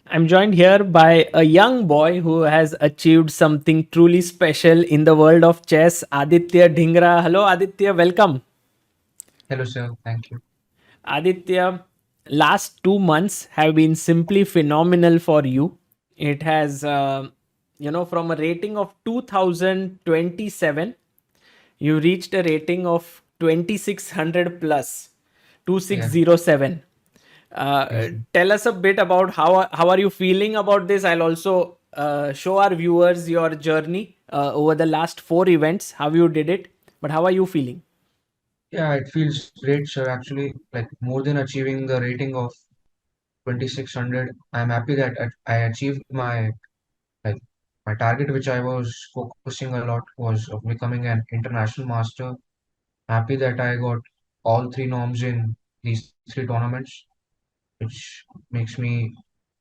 I'm joined here by a young boy who has achieved something truly special in the world of chess, Aditya Dhingra. Hello, Aditya. Welcome. Hello, sir. Thank you. Aditya, last 2 months have been simply phenomenal for you. It has, from a rating of 2027, you reached a rating of 2600 plus, Yeah, 2607. yes, sir. Tell us a bit about how are you feeling about this. I'll also show our viewers your journey over the last four events, how you did it. But how are you feeling? Yeah, it feels great, sir. Actually, like more than achieving the rating of 2600, I'm happy that I achieved like my target, which I was focusing a lot, was of becoming an international master. Happy that I got all three norms in these three tournaments, which makes me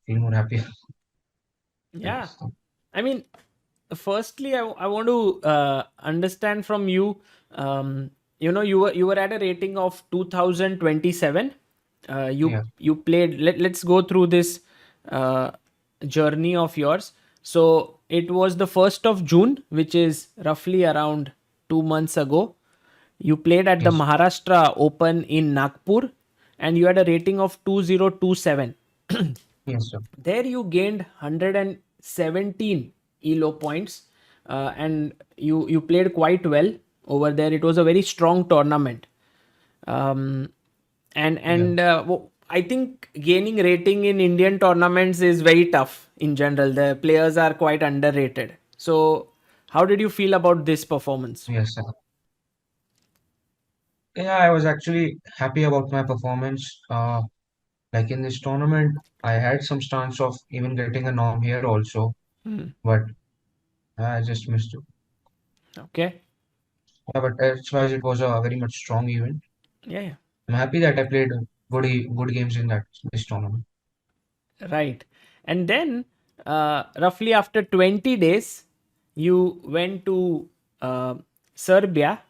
feel more happy. Yeah. Yes. I mean, firstly, I want to understand from you. You were at a rating of 2027. You Yeah. you played. Let's go through this uh, journey of yours. So it was the 1st of June, which is roughly around 2 months ago. You played at the Yes. Maharashtra Open in Nagpur, and you had a rating of 2027. Yes, sir. There you gained 117 elo points, and you played quite well over there. It was a very strong tournament. um, Yeah. I think gaining rating in Indian tournaments is very tough in general. The players are quite underrated. So how did you feel about this performance? Yes, sir. Yeah, I was actually happy about my performance. Like in this tournament, I had some chance of even getting a norm here also, Hmm. but I just missed it. Okay. Yeah, but as far as it was a very much strong event, Yeah, yeah. I'm happy that I played good games in that this tournament. Right. And then, roughly after 20 days, you went to uh, Serbia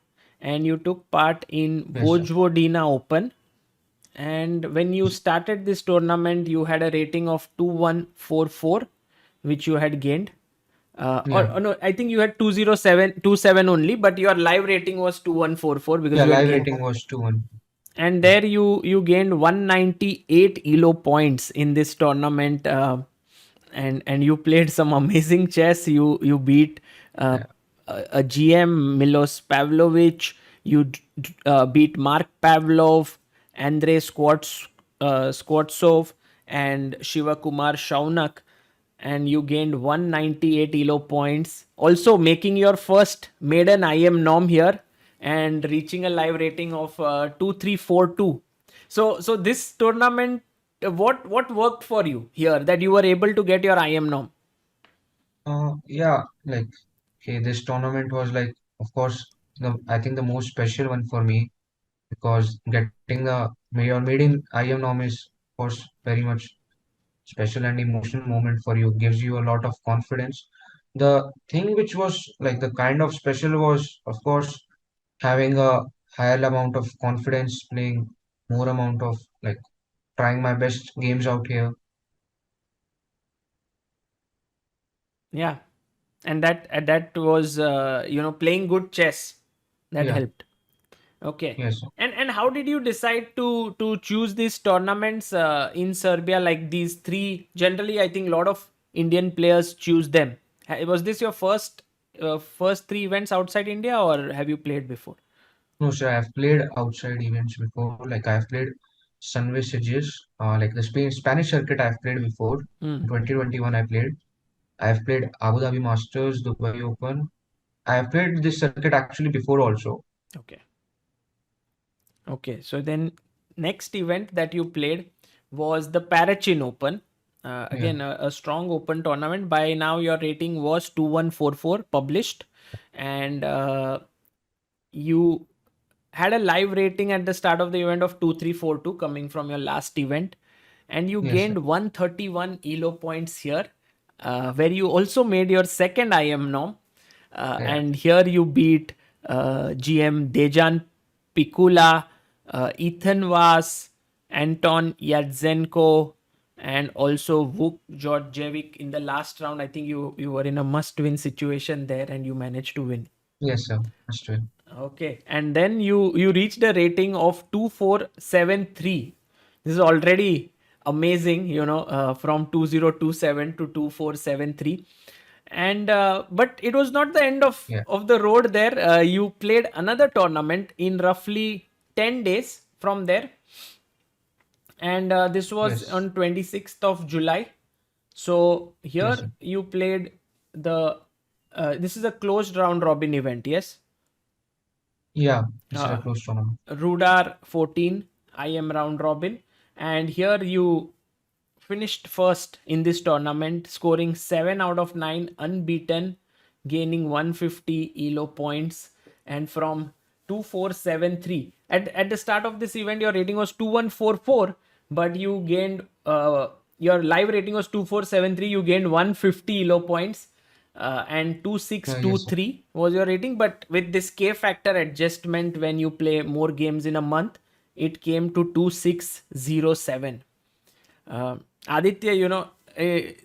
and you took part in Yes, sir. Vojvodina Open. And when you started this tournament, you had a rating of 2144, which you had gained. Or Yeah, no, I think you had 20727 only, but your live rating was 2144 because yeah. you had Live gained. rating was 2-1. And Yeah, there you gained 198 elo points in this tournament, and you played some amazing chess. You beat uh, yeah, a GM, Milos Pavlovich. You beat Mark Pavlov, Andrei Skvortsov, and Shiva Kumar Shaunak, and you gained 198 elo points, also making your first maiden IM norm here and reaching a live rating of 2342. So this tournament, what worked for you here that you were able to get your IM norm? yeah. Like, okay, this tournament was like, of course, I think the most special one for me because getting your maiden IM norm is, of course, very much special and emotional moment for you, gives you a lot of confidence. The thing which was like the kind of special was, of course, having a higher amount of confidence, playing more amount of like trying my best games out here. Yeah, and that was playing good chess that Yeah, helped. Okay. yes. And how did you decide to choose these tournaments in Serbia, like these three? Generally, I think a lot of Indian players choose them. Was this your first three events outside India, or have you played before? No, sir, I've played outside events before. Like I've played Sunway Sieges, like the Spanish circuit I've played before. Hmm. In 2021 I played. I've played Abu Dhabi Masters, Dubai Open. I've played this circuit actually before also. Okay. Okay. So then, next event that you played was the Paracin Open. Yeah, Again, a strong open tournament. By now, your rating was 2144 published, and you had a live rating at the start of the event of 2342 coming from your last event, and you yes, sir. gained 131 elo points here, where you also made your second IM norm, Yeah, and here you beat GM Dejan Pikula, Ethan Vas, Anton Yadzenko, and also Vuk Georgievic in the last round. I think you were in a must-win situation there, and you managed to win. Yes, sir. That's true. Okay, and then you reached a rating of 2473. This is already amazing, from 2027 to 2473. And but it was not the end Yeah. of the road there. You played another tournament in roughly 10 days from there, and this was Yes. on 26th of July. So Yes, here sir. you played the this is a closed round robin event, yes. Yeah. This is a uh, close tournament. Rudar 14 IM round robin, and here you finished first in this tournament, scoring 7 out of 9 unbeaten, gaining 150 elo points, and from 2473. At the start of this event, your rating was 2144, but you gained your live rating was 2473. You gained 150 elo points, and Yes, sir. 2623 was your rating. But with this K factor adjustment, when you play more games in a month, it came to 2607. Aditya,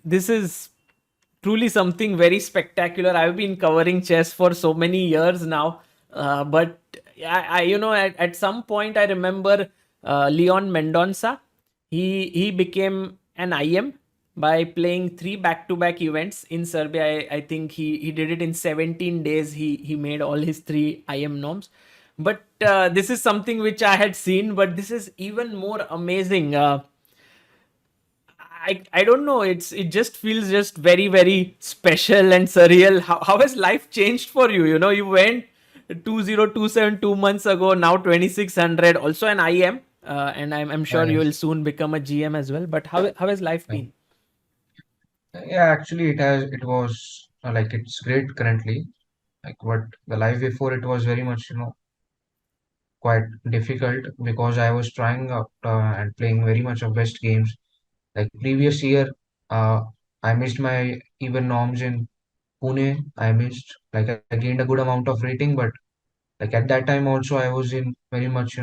this is truly something very spectacular. I've been covering chess for so many years now, but at some point I remember Leon Mendonça. He became an IM by playing 3 back-to-back events in Serbia. I think he did it in 17 days. He made all his 3 IM norms. But this is something which I had seen, but this is even more amazing. I don't know. It just feels just very very special and surreal. How has life changed for you? You went 2027 2 months ago. Now 2600. Also an IM, and I'm sure you will Yes. soon become a GM as well. But how has life Yeah. been? Yeah, actually, it was like it's great currently. Like, but the life before it was very much, quite difficult because I was trying out and playing very much of best games. Like previous year, uh, I missed my even norms in Pune. I missed, like, I gained a good amount of rating, but like at that time also I was in very much,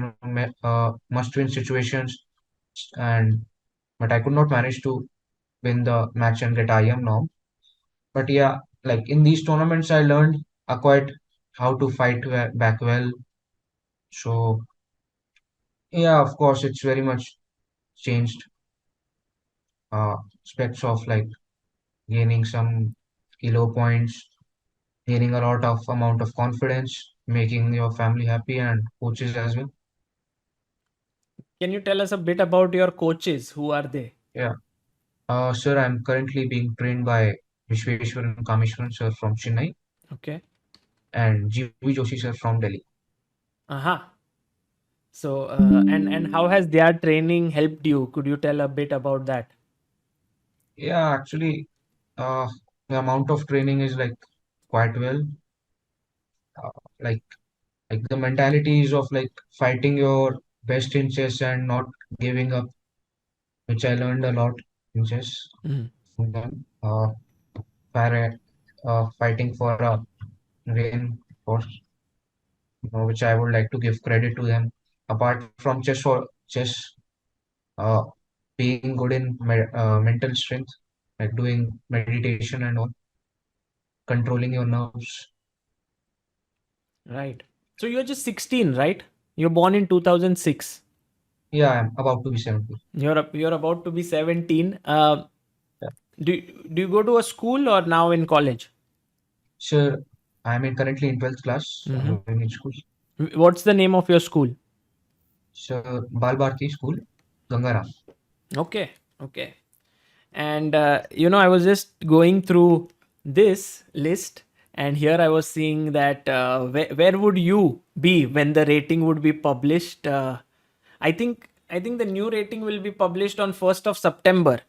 must-win situations, and but I could not manage to win the match and get IM norm. But yeah, like in these tournaments, I learned quite how to fight back well. So yeah, of course, it's very much changed aspects of like gaining some kilo points, gaining a lot of amount of confidence, making your family happy and coaches as well. Can you tell us a bit about your coaches? Who are they? Yeah. Sir, I'm currently being trained by Vishweshwaran Kameshwaran sir from Chennai Okay. and G.V. Joshi sir from Delhi. Aha. So and how has their training helped you? Could you tell a bit about that? Yeah, actually, uh, the amount of training is like quite well. Uh, like like the mentalities of like fighting your best in chess and not giving up, which I learned a lot in chess Mhm. from them. Fighting for a win, of course, which I would like to give credit to them. Apart from chess, uh, being good in mental strength, like doing meditation and all, controlling your nerves. Right. So you're just 16, right? You're born in 2006. Yeah, I'm about to be 70. You're about to be 17. Yeah. Do you go to a school or now in college? So currently in 12th class. I'm Hmm. going in school. What's the name of your school? So Bal Bharti School, Gangaram. Okay. Okay. And I was just going through this list, and here I was seeing that where would you be when the rating would be published? I think the new rating will be published on 1st of September.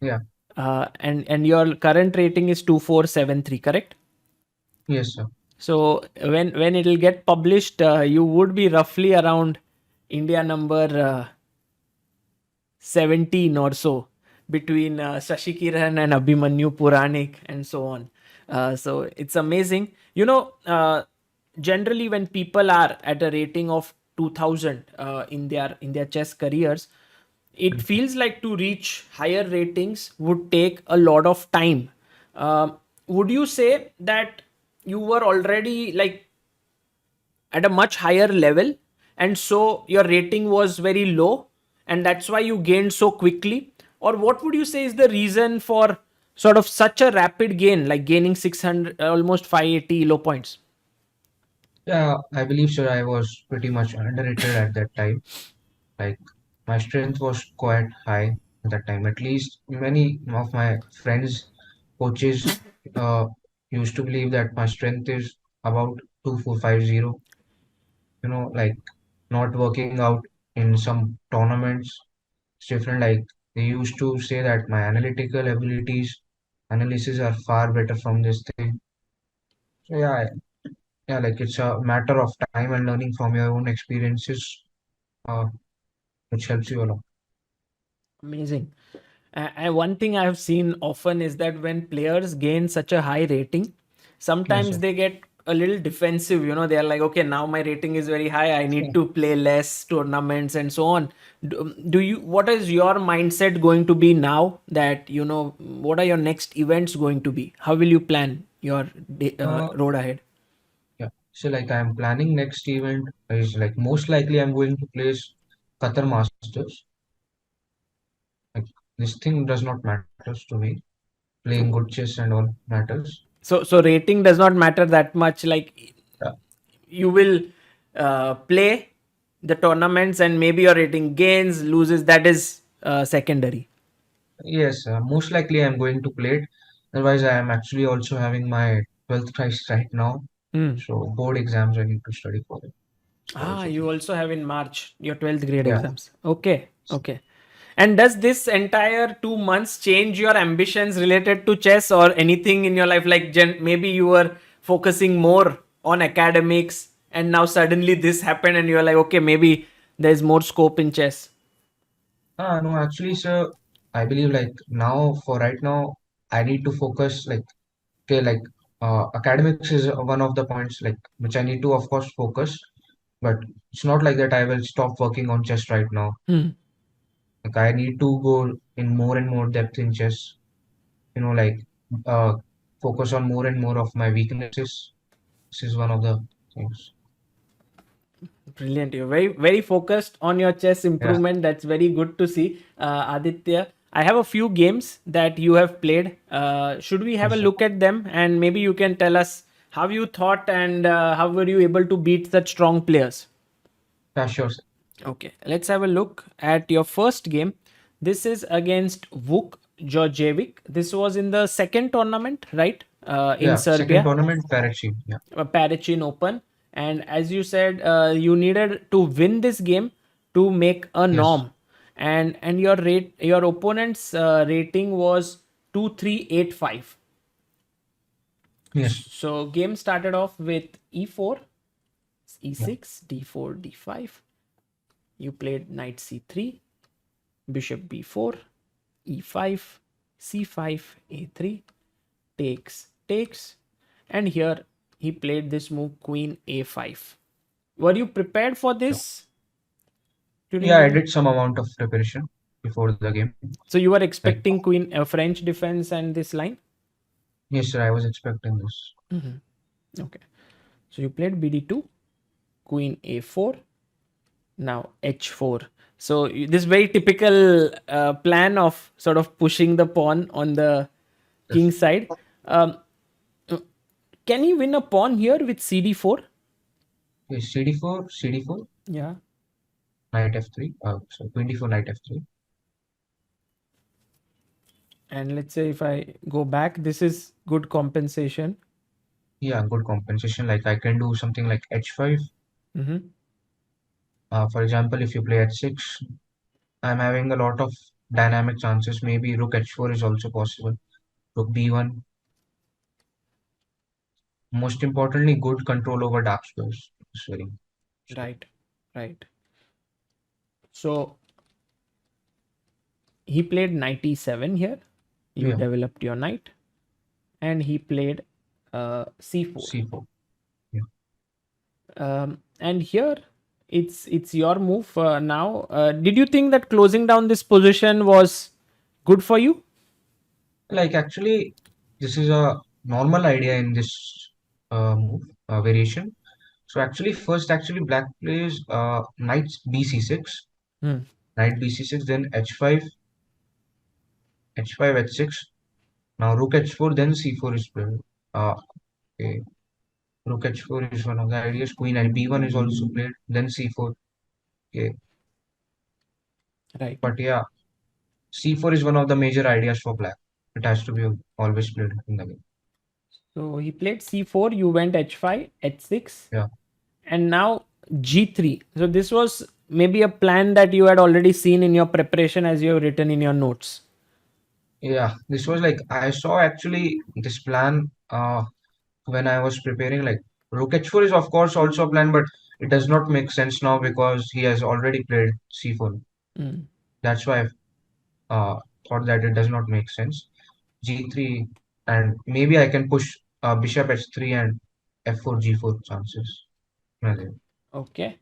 Yeah. And your current rating is 2473, correct? Yes, sir. So when it'll get published, you would be roughly around India number 17 or so, between Shashi Kiran and Abhimanyu Puranik and so on. So it's amazing. Generally when people are at a rating of 2000 in their chess careers, it feels like to reach higher ratings would take a lot of time. Would you say that you were already like at a much higher level, and so your rating was very low, and that's why you gained so quickly? Or what would you say is the reason for sort of such a rapid gain, like gaining 600, almost 580 low points? Yeah, I believe so. I was pretty much underrated at that time. Like my strength was quite high at that time. At least many of my friends, coaches, uh, used to believe that my strength is about 2450. Like not working out in some tournaments. It's different. Like they used to say that my analytical abilities, analysis are far better from this thing. So yeah, like it's a matter of time and learning from your own experiences, uh, which helps you a lot. Amazing. And one thing I've seen often is that when players gain such a high rating, Yes, sometimes sir. they get a little defensive. They're like, okay, now my rating is very high. I need to play less tournaments and so on. What is your mindset going to be now that, what are your next events going to be? How will you plan your road ahead? Yeah. So like I'm planning next event is like most likely I'm going to place Qatar Masters. Like this thing does not matters to me. Playing good So, chess and all matters. so rating does not matter that much. Like, Yeah. you will play the tournaments, and maybe your rating gains loses, that is secondary. Yes, most likely I'm going to play it. Otherwise, I am actually also having my 12th test right now. Hmm. So board exams I need to study for it. So also You think. also have in March your 12th grade Yeah. exams. Okay, okay. And does this entire 2 months change your ambitions related to chess or anything in your life? Like, maybe you were focusing more on academics, and now suddenly this happened and you're like, okay, maybe there's more scope in chess. No, actually, sir, I believe like now for right now, I need to focus like okay, like academics is one of the points like which I need to of course focus, but it's not like that I will stop working on chess right now. Hmm. Like I need to go in more and more depth in chess. Like uh, focus on more and more of my weaknesses. This is one of the things. Brilliant. You're very, very focused on your chess Yeah, improvement. That's very good to see. Aditya, I have a few games that you have played. Should we have a yes, sir. look at them? And maybe you can tell us how you thought and how were you able to beat such strong players? Yeah, sure, sir. Okay, let's have a look at your first game. This is against Vuk Georgievic. This was in the second tournament, right? In Yeah, second Serbia. tournament, Paracin. Yeah, Paracin Open. And as you said, you needed to win this game to make a yes, norm. And your opponent's rating was 2385. yes, So game started off with e4, yeah, e6, d4, d5. You played knight c3, bishop b4, e5, c5, a3, takes, and here he played this move queen a5. Were you prepared for sure. this during Yeah, the I game? did some amount of preparation before the game. So you were Like, expecting queen French defense and this line? yes, sir, I was expecting this. Okay. So you played bd2, queen a4, now h4. So this very typical plan of sort of pushing the pawn on the king Yes. side. Um, can you win a pawn here with cd4? Okay, CD4, CD4, Yeah. knight F3. So 24, knight F3. And let's say if I go back, this is good compensation. Yeah, good compensation. Like I can do something like H5. Mm-hmm. For example, if you play H6, I'm having a lot of dynamic chances. Maybe Rook H4 is also possible. Rook B1. Most importantly, good control over dark squares. It's very Right. Right. So he played knight e7 here. You yeah. developed your knight, and he played c4. C4. Yeah. And here It's your move now. Did you think that closing down this position was good for you? Like actually, this is a normal idea in this move variation. So actually, first actually black plays knight bc6, Hmm. knight bc6, then h5, h5 h6. Now rook h4, then c4 is played. Okay. Rook h4 is one of the ideas. Queen and b1 is also played. Then c4. Okay. Right. But yeah, c4 is one of the major ideas for black. It has to be always played in the game. So he played c4. You went h5, h6, Yeah. and now g3. So this was maybe a plan that you had already seen in your preparation as you have written in your notes. Yeah. This was like I saw actually this plan when I was preparing. Like rook h4 is of course also a plan, but it does not make sense now because he has already played c4. Hmm. That's why I thought that it does not make sense. G3, and maybe I can push bishop h3 and f4 g4 chances. Maybe. Okay.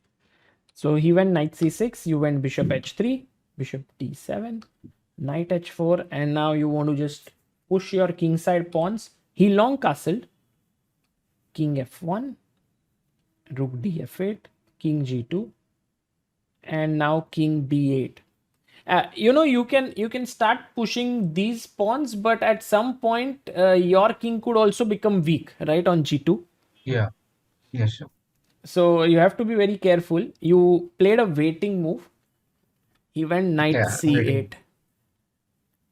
So he went knight c6. You went bishop h3, bishop d7, knight h4, and now you want to just push your kingside pawns. He long castled, king f1, rook df8, king g2, and now king b8. You can start pushing these pawns, but at some point your king could also become weak, right, on g2. Yeah, yes, sir. So you have to be very careful. You played a waiting move. He went knight Yeah, waiting. c8,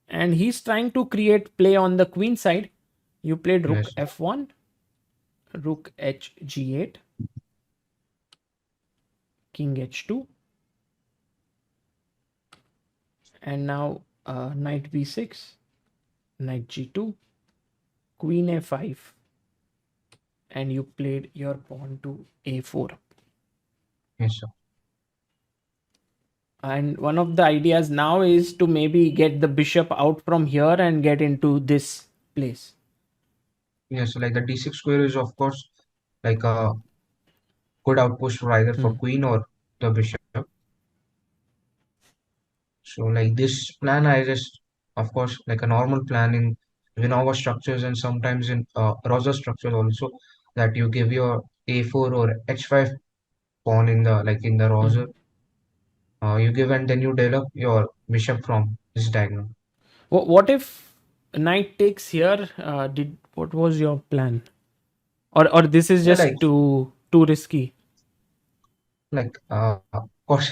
and he's trying to create play on the queen side. You played rook Yes, f1, rook h g8, king h2, and now knight b6, knight g2, queen a5, and you played your pawn to a4. yes, sir. And one of the ideas now is to maybe get the bishop out from here and get into this place. Yes, like the d6 square is of course like a good outpost for either for Hmm. queen or the bishop. So like this plan, I just of course like a normal plan in Vinova structures and sometimes in Rosa structures also, that you give your a4 or h5 pawn in the like in the Hmm. Rosa. You give and then you develop your bishop from this diagonal. What if knight takes here? Did what was your plan? Or this is Yeah, just too risky? of course,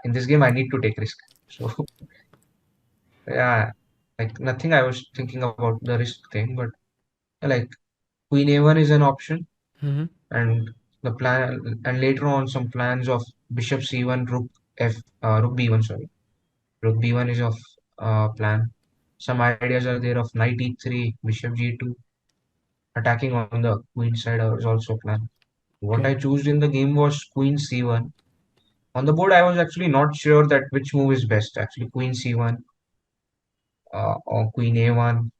in this game I need to take risk. So yeah, like nothing. I was thinking about the risk thing, but like queen a1 is an option, Hmm. and the plan, and later on some plans of bishop c1, rook b1. Sorry, rook b1 is of plan. Some ideas are there of knight e3, bishop g2, attacking on the queen side is also plan. What Okay. I chose in the game was queen c1. On the board, I was actually not sure that which move is best. Actually, queen c1 or queen a1.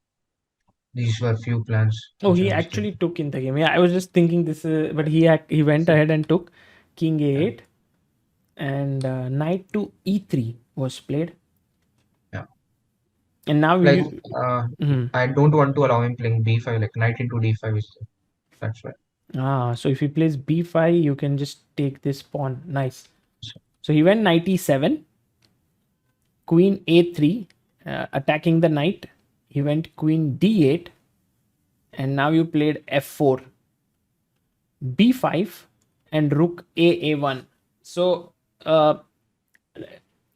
These were few plans Oh, which I he was actually thinking. took in the game. Yeah, I was just thinking this, but he went So, ahead and took king yeah, a8, and knight to e3 was played. yeah. And now Like you. uh, Mhm. I don't want to allow him playing b5. Like knight into d5 is there. That's why. So if he plays b5, you can just take this pawn. Nice. So, So he went knight e7, queen a3, attacking the knight. He went queen d8, and now you played f4, b5, and rook a1. So uh,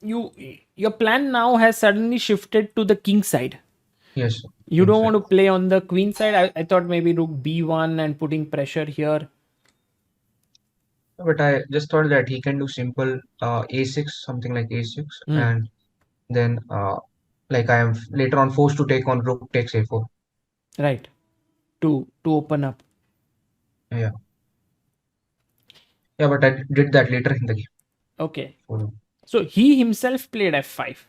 you your plan now has suddenly shifted to the king side. yes, You king don't side. want to play on the queen side. I thought maybe rook b1 and putting pressure here. But I just thought that he can do simple a6, something like a6, Hmm. and then like I am later on forced to take on rook takes a4. Right. To open up. Yeah, yeah, but I did that later in the game. Okay. So, So he himself played f5,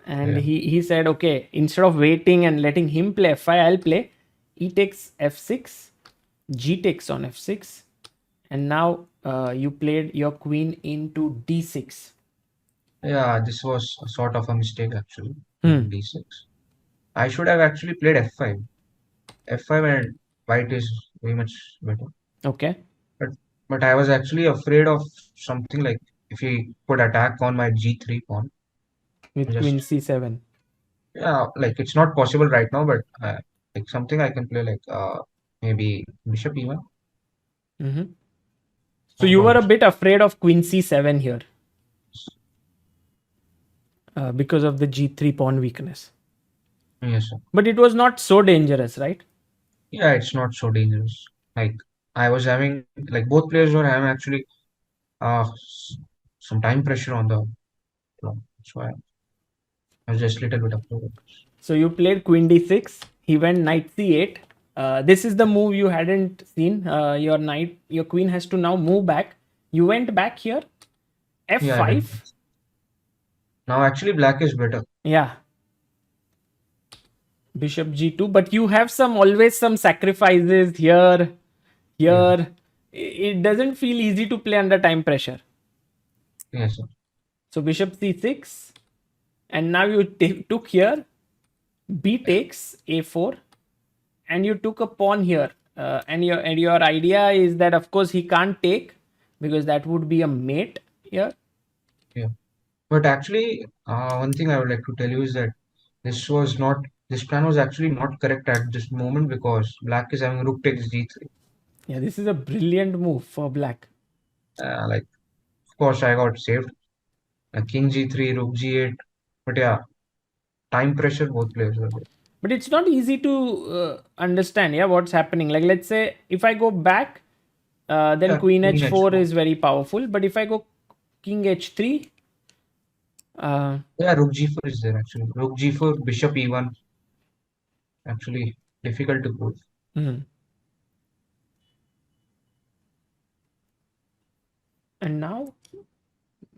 and yeah, he said, okay, instead of waiting and letting him play f5, I'll play e takes f6, g takes on f6, and now You played your queen into d6. Yeah, this was a sort of a mistake actually. Hmm. Queen d6. I should have actually played f5. F5 and white is very much better. Okay. But but I was actually afraid of something like if he could attack on my g3 pawn. With Just queen c7. yeah, like it's not possible right now, but like something I can play like maybe bishop e1. Mm-hmm. So No you were a problem. bit afraid of queen c7 here because of the g3 pawn weakness. Yes, sir. But it was not so dangerous, right? Yeah, it's not so dangerous. Like I was having like both players were having actually some time pressure on the pawn. That's why I was just a little bit afraid. So you played queen d6. He went knight c8. This is the move you hadn't seen. Your queen has to now move back. You went back here. Yeah, I did. f5. Now actually black is better. Yeah, bishop g2. But you have some always some sacrifices here, Yeah, here. It doesn't feel easy to play under time pressure. yes, sir. So bishop c6, and now you took here. B takes a4, and you took a pawn here. And your idea is that of course he can't take because that would be a mate here. Yeah. But actually, one thing I would like to tell you is that this was not, this plan was actually not correct at this moment because black is having rook takes g3. Yeah, this is a brilliant move for black. Like, of course, I got saved. King g3, rook g8. But yeah, time pressure, both players were there. But it's not easy to understand, yeah, what's happening. Like, let's say if I go back, then Yeah, queen queen h4 h4. is very powerful. But if I go king h3, uh, Yeah, rook g4 is there actually. Rook g4, bishop e1. Actually, difficult to prove. hmm. And now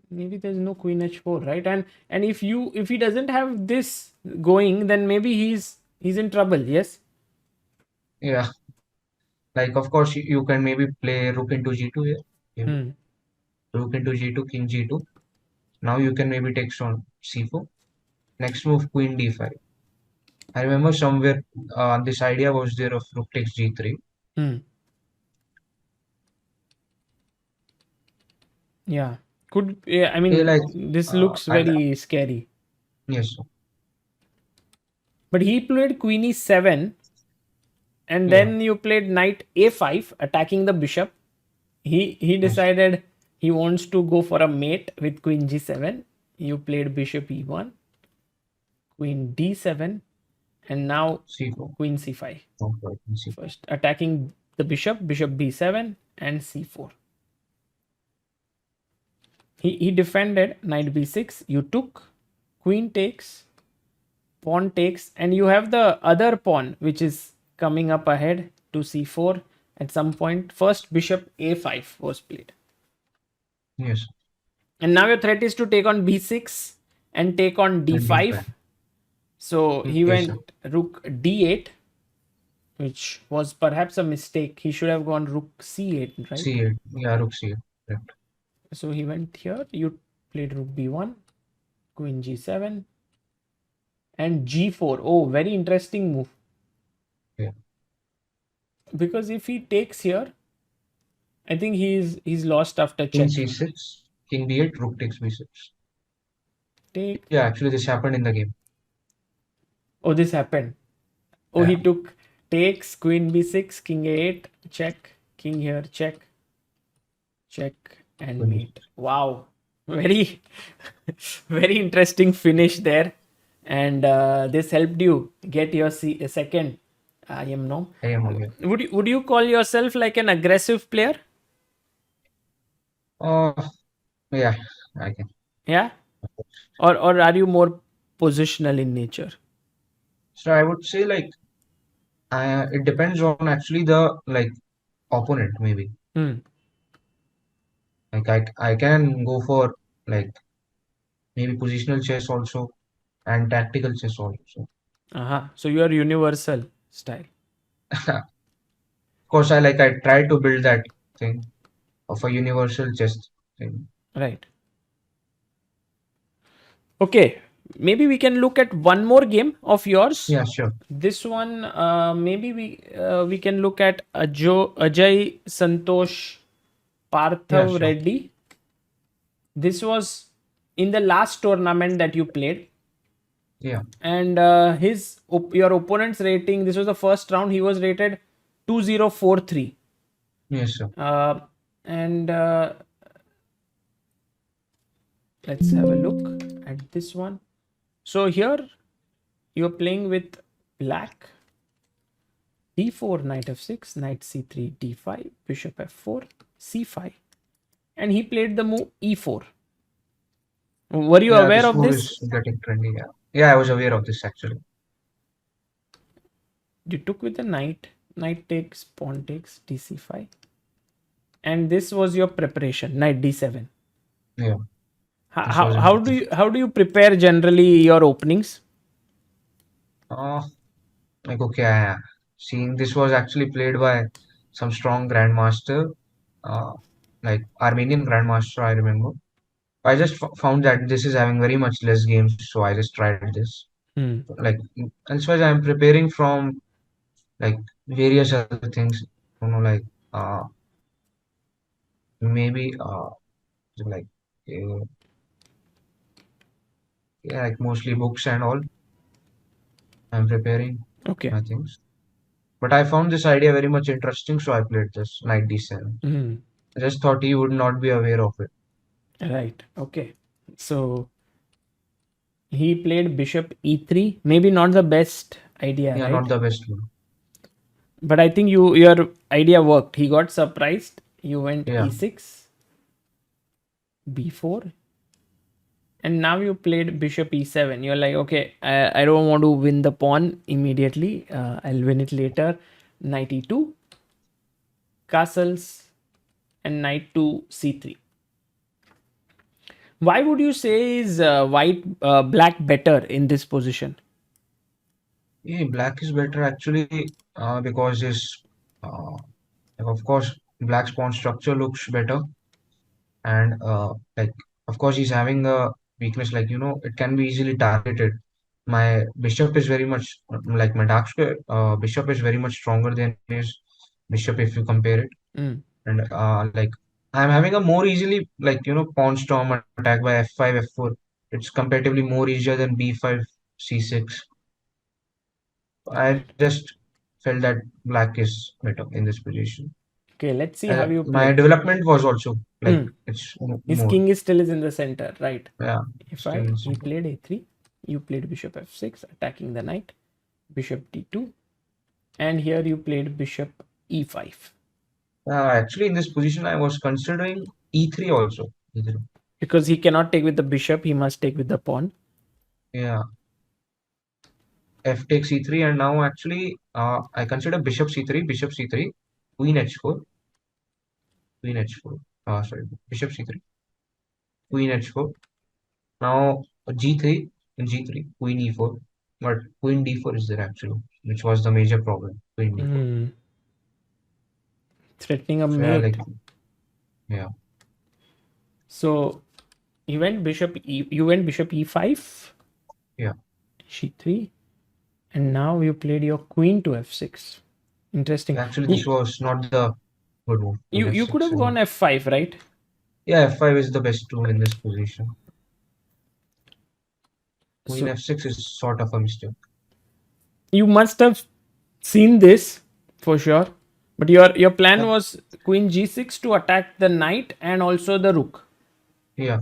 maybe there's no queen h4, right? And if he doesn't have this going, then maybe he's in trouble. Yes. Yeah, like, of course, you can maybe play rook into g2 here. Maybe. Hmm. Rook into g2, king g2. Now you can maybe take on c4. Next move, queen d5. I remember somewhere this idea was there of rook takes g3. Hmm. Yeah. Could, yeah, I Yeah, mean, like this looks I very scary. yes, But he played queen e7, and yeah, then you played knight a5, attacking the bishop. He yes, decided he wants to go for a mate with queen g7. You played bishop e1, queen d7, and now c4. queen c5. Okay, c4. First attacking the bishop, bishop b7 and c4. He defended knight b6. You took, queen takes, pawn takes, and you have the other pawn which is coming up ahead to c4 at some point. First bishop a5 was played, Yes, and now your threat is to take on b6 and take on and d5. d5. So he Yes, sir. went rook d8, which was perhaps a mistake. He should have gone rook c8, right? c8. Yeah, rook c8. Correct. So he went here. You played rook b1, queen g7, and g4. Oh, very interesting move. Yeah. Because if he takes here, I think he's lost after King check. c6, king d8, rook takes b6. Take. Yeah, actually, this happened in the game. Oh, this happened. Oh, Yeah, he took takes, queen b6, king a8, check, king here, check, check, and queen mate. Wow, very very interesting finish there. And this helped you get your second IM norm. I am again. Would you call yourself like an aggressive player? Uh, yeah, I can. Yeah, or are you more positional in nature? So I would say like it depends on actually the like opponent maybe. Hmm. Like I can go for like maybe positional chess also and tactical chess also. Uh-huh. So you are universal style. Of course, I try to build that thing. of a universal chess thing. Right. Okay. Maybe we can look at one more game of yours. Yeah, sure. This one, maybe we can look at Ajay Santosh Yeah, Parthav sure. Reddy. This was in the last tournament that you played, Yeah. and your opponent's rating. This was the first round. He was rated 2043. Yes, sir. And let's have a look at this one. So here you're playing with black. D4, knight f6, knight c3, d5, bishop f4, c5, and he played the move e4. Were you Yeah, aware this of move this? is getting trendy. Yeah. Yeah, I was aware of this actually. You took with the knight. Knight takes, pawn takes, dc5, and this was your preparation. Knight d7. Yeah. How, This how, was how do you how do you prepare generally your openings? uh, like okay, seeing this was actually played by some strong grandmaster, uh, like Armenian grandmaster, I remember. I just found that this is having very much less games, so I just tried this. Hmm. Like, elsewise, I'm preparing from like various other things, like uh, maybe like uh, yeah, like mostly books and all. I'm preparing Okay. my things. But I found this idea very much interesting, so I played this Knight D7. Hmm. I just thought he would not be aware of it. Right. Okay. So he played bishop e3. Maybe not the best idea, Yeah, right? not the best one. But I think your idea worked. He got surprised. You went Yeah, e6, b4, and now you played bishop e7. You're like, okay, I don't want to win the pawn immediately. I'll win it later. Knight e2, castles, and knight to c3. Why would you say is black better in this position? yeah, black is better actually because his, uh, of course, black's pawn structure looks better, and like of course he's having a weakness, like it can be easily targeted. My bishop is very much like my dark square bishop is very much stronger than his bishop if you compare it. Mm, And like I'm having a more easily, like pawn storm attack by f5 f4. It's comparatively more easier than b5 c6. I right. just felt that black is better in this position. Okay, let's see how you My play. development was also like Mm. it's His more. king is still is in the center, right? Yeah, still F5, in he simple. played a3. You played bishop f6, attacking the knight. Bishop d2, and here you played bishop e5 Actually, in this position, I was considering e3 also. E3. because he cannot take with the bishop. He must take with the pawn. Yeah, f takes e3, and now actually, I consider bishop c3, queen h4, queen h4. Sorry, bishop c3, queen h4. Now g3, queen e4, but queen d4 is there actually, which was the major problem. Queen d4. Hmm. Threatening a So yeah, like mate. yeah, So you went bishop e5, yeah. c3, and now you played your queen to f6. Interesting. Actually, this You was not the good move. Queen you could f6, have gone and f5, right? yeah, f5 is the best tool in this position. Queen So f6 is sort of a mistake. you must have seen this for sure. But your plan Yeah, was queen g6 to attack the knight and also the rook. yeah.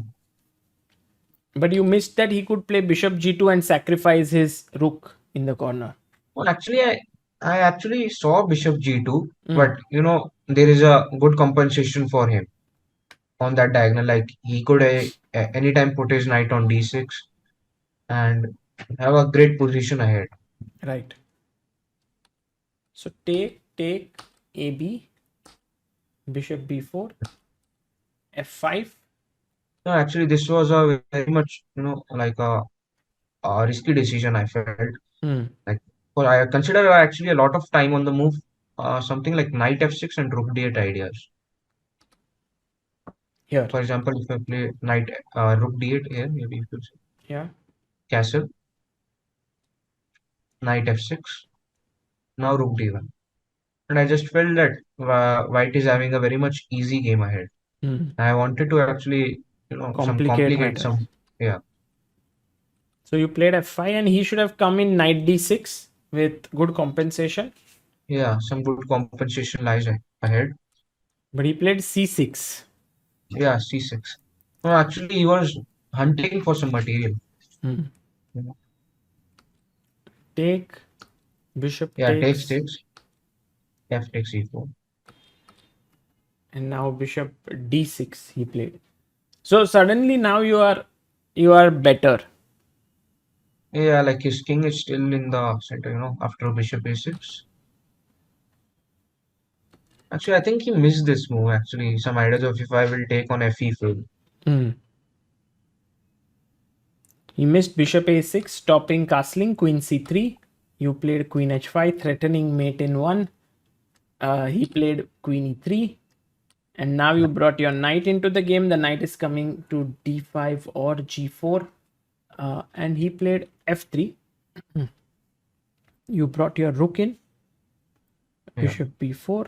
But you missed that he could play bishop g2 and sacrifice his rook in the corner. Well, actually, I actually saw bishop g2, Mm, but there is a good compensation for him on that diagonal. Like he could anytime put his knight on d6 and have a great position ahead. right. So take ab, bishop b4, f5. No, actually, this was a very much, like a risky decision. I felt Mm, like, well, I consider actually a lot of time on the move, something like knight f6 and rook d8 ideas. Here. For example, if I play knight, rook d8 here, maybe you could say Yeah. castle, knight f6, now rook d1. And I just felt that white is having a very much easy game ahead. Hmm. I wanted to actually, some Complicate complicate matters. some, yeah, So you played f5 and he should have come in knight d6 with good compensation. yeah, some good compensation lies ahead. But he played c6. Yeah, c6. No, actually, he was hunting for some material. Hmm. You know. Take, bishop Yeah, takes, takes, takes, f takes e4. and now bishop d6 he played. So suddenly now you are better. Yeah, like his king is still in the center, after bishop a6. Actually, I think he missed this move, actually. Some ideas of if I will take on fe4. Hmm. He missed bishop a6, stopping castling, queen c3. You played queen h5, threatening mate in 1. He played queen e3. And now you brought your knight into the game. The knight is coming to d5 or g4. And he played f3. You brought your rook in, Yeah. bishop b4,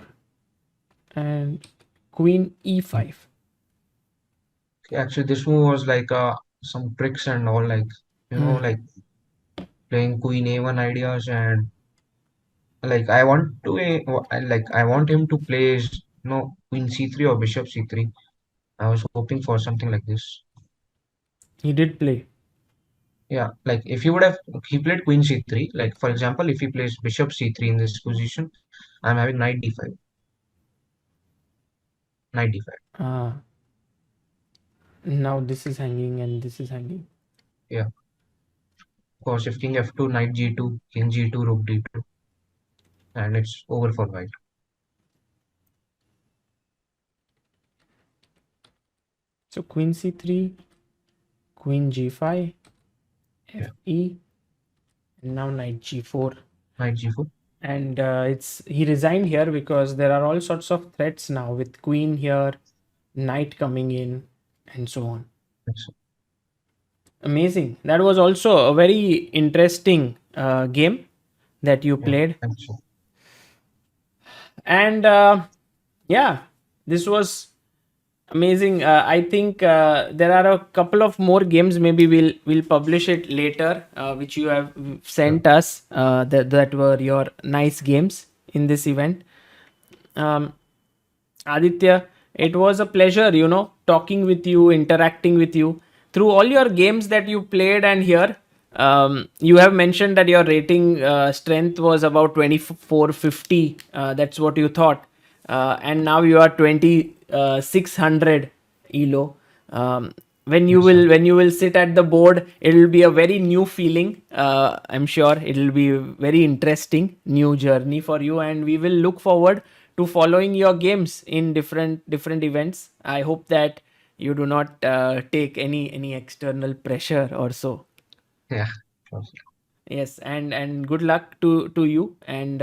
and queen e5. Actually, this move was like some tricks and all, Hmm. like playing queen a1 ideas, and like I want him to play queen c3 or bishop c3. I was hoping for something like this. He did play. Yeah, like if he played queen c3, like for example, if he plays bishop c3 in this position, I'm having knight d5, knight d5. Uh, Now this is hanging and this is hanging. Yeah, of course, if king f2, knight g2, king g2, rook d2, and it's over for white. So queen c3, queen g5, Yeah, fe, and now knight g4. knight g4. And it's he resigned here because there are all sorts of threats now with queen here, knight coming in, and so on. Yes. Amazing. That was also a very interesting game that you Yeah, played. thanks. And yeah, this was amazing. I think there are a couple of more games. Maybe we'll publish it later, which you have Sure. sent us. That were your nice games in this event. Um, Aditya, it was a pleasure, talking with you, interacting with you through all your games that you played and here. You have mentioned that your rating strength was about 2450. That's what you thought. And now you are 2600 elo. When you Yes, sir. will sit at the board, it will be a very new feeling. I'm sure it will be a very interesting new journey for you, and we will look forward to following your games in different events. I hope that you do not take any external pressure or so. Yeah, sure. Yes, and good luck to you, and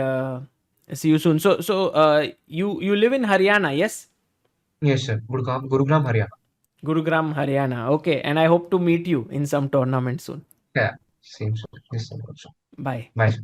see you soon. So you live in Haryana, yes? Yes, sir. Gurugram, Haryana. Gurugram, Haryana. Okay, and I hope to meet you in some tournament soon. Yeah, same, sir. Yes, sir. Also. Bye. Bye, sir.